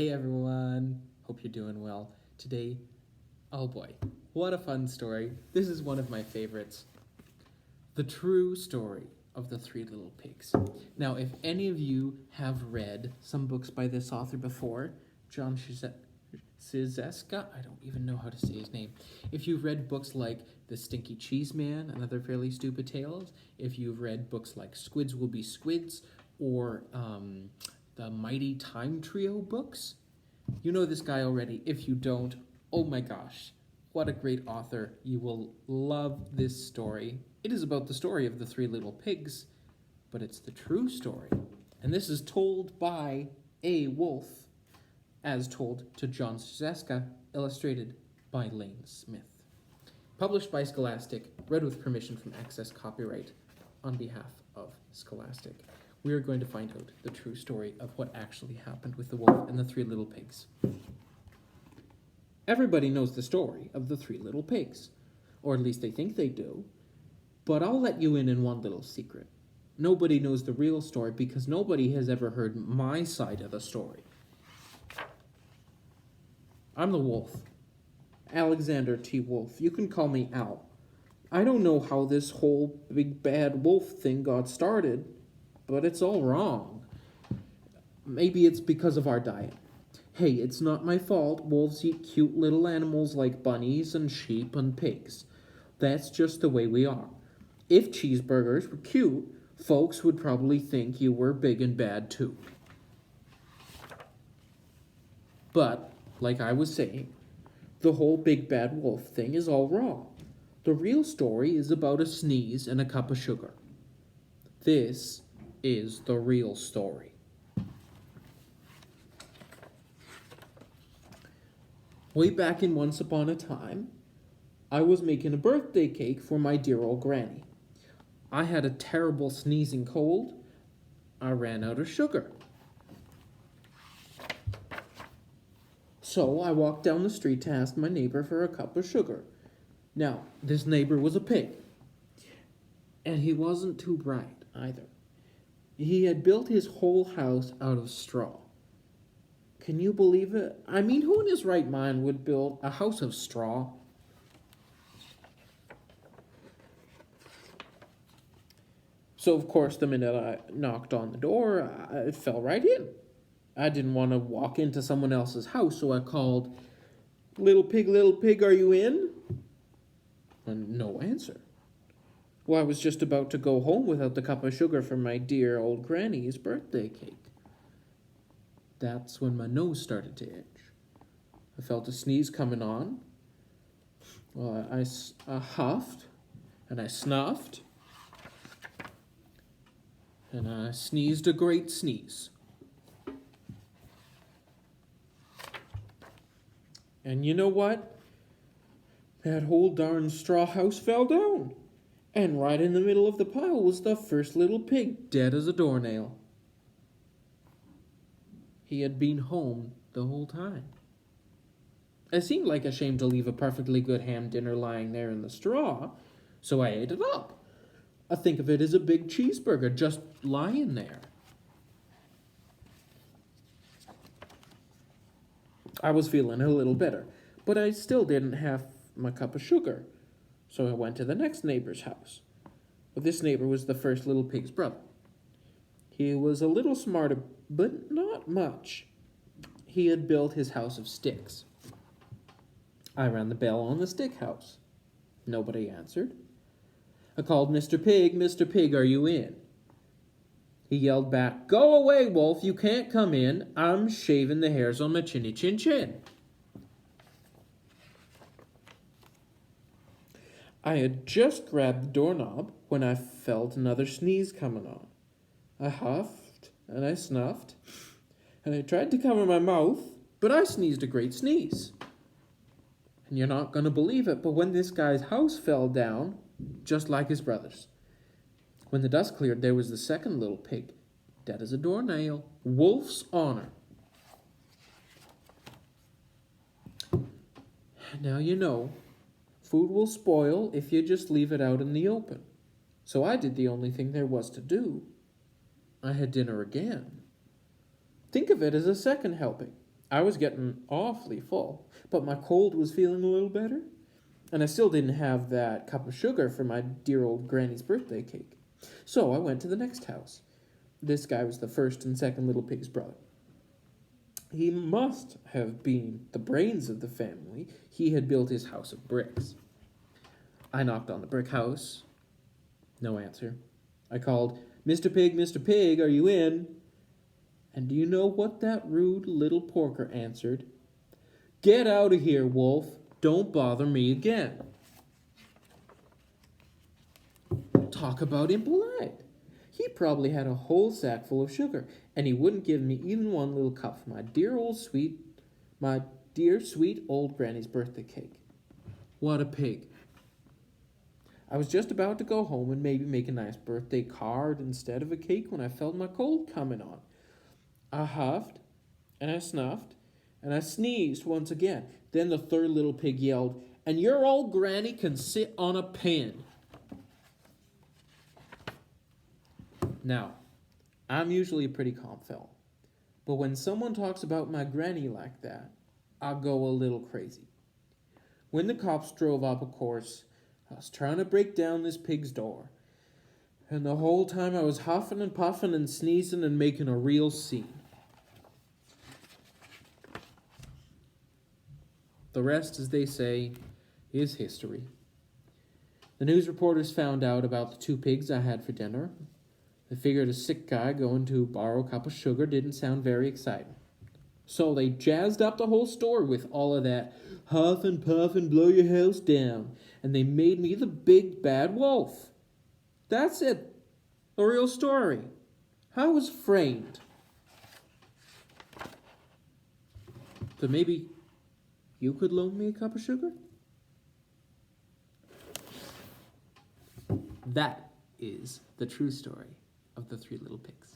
Hey everyone, hope you're doing well. Today, oh boy, what a fun story. This is one of my favorites. The true story of the Three Little Pigs. Now, if any of you have read some books by this author before, John Cizeska, I don't even know how to say his name. If you've read books like The Stinky Cheese Man and Other Fairly Stupid Tales, if you've read books like Squids Will Be Squids, or the Mighty Time Trio books, you know this guy already. If you don't, oh my gosh, what a great author. You will love this story. It is about the story of the Three Little Pigs, but it's the true story. And this is told by A. Wolfe, as told to John Cizeska, illustrated by Lane Smith. Published by Scholastic, read with permission from Access Copyright on behalf of Scholastic. We are going to find out the true story of what actually happened with the wolf and the Three Little Pigs. Everybody knows the story of the Three Little Pigs, or at least they think they do, but I'll let you in one little secret. Nobody knows the real story because nobody has ever heard my side of the story. I'm the wolf, Alexander T. Wolfe. You can call me Al. I don't know how this whole big bad wolf thing got started, but it's all wrong. Maybe it's because of our diet. Hey, it's not my fault wolves eat cute little animals like bunnies and sheep and pigs. That's just the way we are. If cheeseburgers were cute, folks would probably think you were big and bad too. But, like I was saying, the whole big bad wolf thing is all wrong. The real story is about a sneeze and a cup of sugar. This is the real story. Way back in Once Upon a Time, I was making a birthday cake for my dear old granny. I had a terrible sneezing cold. I ran out of sugar. So I walked down the street to ask my neighbor for a cup of sugar. Now, this neighbor was a pig. And he wasn't too bright either. He had built his whole house out of straw. Can you believe it? I mean, who in his right mind would build a house of straw? So, of course, the minute I knocked on the door, I fell right in. I didn't want to walk into someone else's house, so I called, little pig, are you in?" And no answer. Well, I was just about to go home without the cup of sugar for my dear old granny's birthday cake. That's when my nose started to itch. I felt a sneeze coming on. Well, I huffed, and I snuffed, and I sneezed a great sneeze. And you know what? That whole darn straw house fell down. And right in the middle of the pile was the first little pig, dead as a doornail. He had been home the whole time. It seemed like a shame to leave a perfectly good ham dinner lying there in the straw, so I ate it up. I think of it as a big cheeseburger just lying there. I was feeling a little better, but I still didn't have my cup of sugar. So I went to the next neighbor's house. But this neighbor was the first little pig's brother. He was a little smarter, but not much. He had built his house of sticks. I rang the bell on the stick house. Nobody answered. I called, Mr. Pig, are you in?" He yelled back, "Go away, Wolf, you can't come in. I'm shaving the hairs on my chinny chin chin." I had just grabbed the doorknob when I felt another sneeze coming on. I huffed and I snuffed and I tried to cover my mouth, but I sneezed a great sneeze. And you're not going to believe it, but when this guy's house fell down, just like his brother's, when the dust cleared, there was the second little pig, dead as a doornail, Wolf's honor. Now you know, food will spoil if you just leave it out in the open. So I did the only thing there was to do. I had dinner again. Think of it as a second helping. I was getting awfully full, but my cold was feeling a little better, and I still didn't have that cup of sugar for my dear old granny's birthday cake. So I went to the next house. This guy was the first and second little pig's brother. He must have been the brains of the family. He had built his house of bricks. I knocked on the brick house. No answer. I called, Mr. Pig, are you in? And do you know what that rude little porker answered? Get out of here, Wolf. Don't bother me again. Talk about impolite. He probably had a whole sack full of sugar, and he wouldn't give me even one little cup for my dear sweet old granny's birthday cake. What a pig. I was just about to go home and maybe make a nice birthday card instead of a cake when I felt my cold coming on. I huffed, and I snuffed, and I sneezed once again. Then the third little pig yelled, and your old granny can sit on a pin. Now, I'm usually a pretty calm fellow, but when someone talks about my granny like that, I go a little crazy. When the cops drove up, of course, I was trying to break down this pig's door, and the whole time I was huffing and puffing and sneezing and making a real scene. The rest, as they say, is history. The news reporters found out about the 2 pigs I had for dinner. They figured a sick guy going to borrow a cup of sugar didn't sound very exciting. So they jazzed up the whole story with all of that huff and puff and blow your house down. And they made me the big bad wolf. That's it. The real story. How it was framed. So maybe you could loan me a cup of sugar? That is the true story of the 3 little pigs.